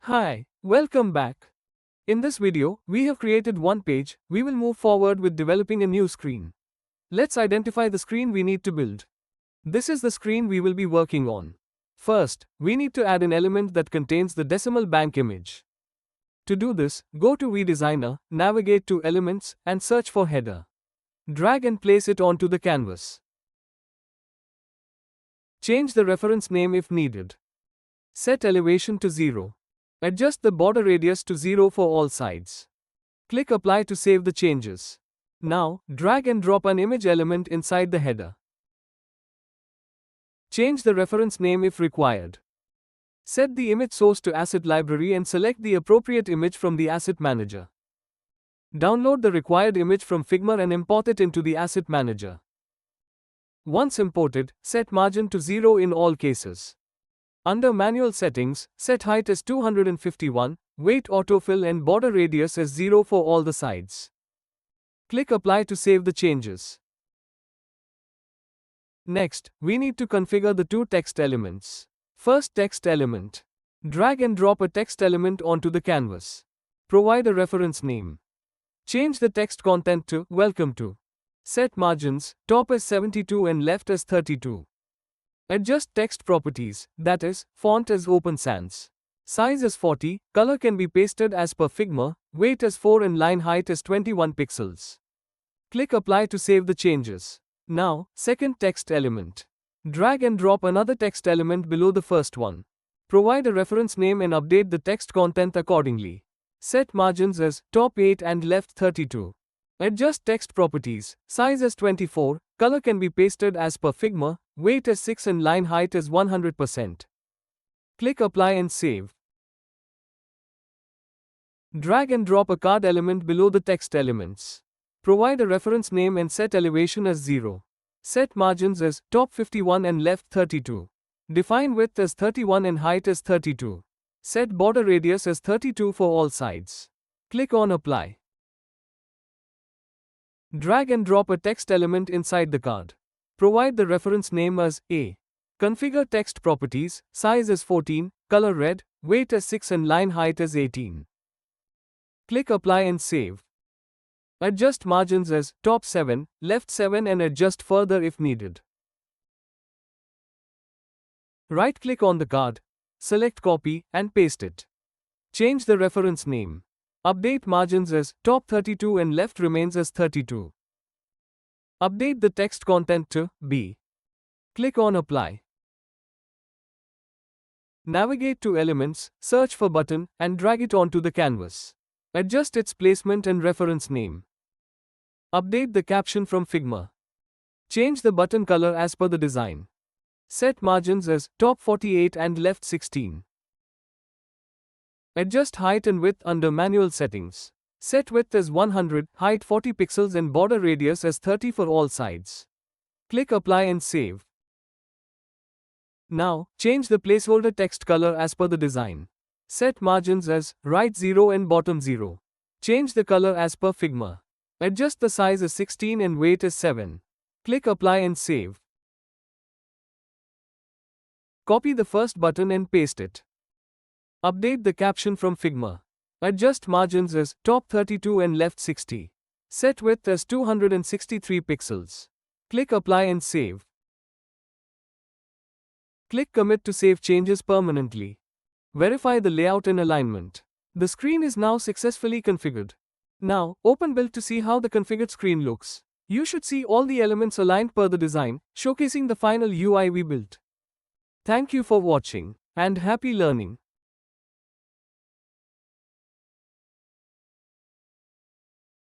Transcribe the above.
Hi, welcome back. In this video, we have created one page. We will move forward with developing a new screen. Let's identify the screen we need to build. This is the screen we will be working on. First, we need to add an element that contains the decimal bank image. To do this, go to vDesigner, navigate to Elements, and search for Header. Drag and place it onto the canvas. Change the reference name if needed. Set elevation to 0. Adjust the border radius to 0 for all sides. Click Apply to save the changes. Now, drag and drop an image element inside the header. Change the reference name if required. Set the image source to Asset Library and select the appropriate image from the Asset Manager. Download the required image from Figma and import it into the Asset Manager. Once imported, set margin to 0 in all cases. Under Manual Settings, set height as 251, weight autofill and border radius as 0 for all the sides. Click Apply to save the changes. Next, we need to configure the two text elements. First text element. Drag and drop a text element onto the canvas. Provide a reference name. Change the text content to Welcome to. Set margins, top as 72 and left as 32. Adjust text properties, that is, font as Open Sans. Size as 40, color can be pasted as per Figma, weight as 4 and line height as 21 pixels. Click Apply to save the changes. Now, second text element. Drag and drop another text element below the first one. Provide a reference name and update the text content accordingly. Set margins as top 8 and left 32. Adjust text properties, size as 24, color can be pasted as per Figma, weight as 6 and line height as 100%. Click Apply and save. Drag and drop a card element below the text elements. Provide a reference name and set elevation as 0. Set margins as top 51 and left 32. Define width as 31 and height as 32. Set border radius as 32 for all sides. Click on Apply. Drag and drop a text element inside the card. Provide the reference name as A. Configure text properties, size as 14, color red, weight as 6 and line height as 18. Click Apply and save. Adjust margins as top 7, left 7 and adjust further if needed. Right-click on the card, select Copy and paste it. Change the reference name. Update margins as top 32 and left remains as 32. Update the text content to B. Click on Apply. Navigate to Elements, search for button, and drag it onto the canvas. Adjust its placement and reference name. Update the caption from Figma. Change the button color as per the design. Set margins as top 48 and left 16. Adjust height and width under Manual Settings. Set width as 100, height 40 pixels and border radius as 30 for all sides. Click Apply and save. Now, change the placeholder text color as per the design. Set margins as right 0 and bottom 0. Change the color as per Figma. Adjust the size as 16 and weight as 7. Click Apply and save. Copy the first button and paste it. Update the caption from Figma. Adjust margins as top 32 and left 60. Set width as 263 pixels. Click Apply and save. Click Commit to save changes permanently. Verify the layout and alignment. The screen is now successfully configured. Now, open Build to see how the configured screen looks. You should see all the elements aligned per the design, showcasing the final UI we built. Thank you for watching, and happy learning.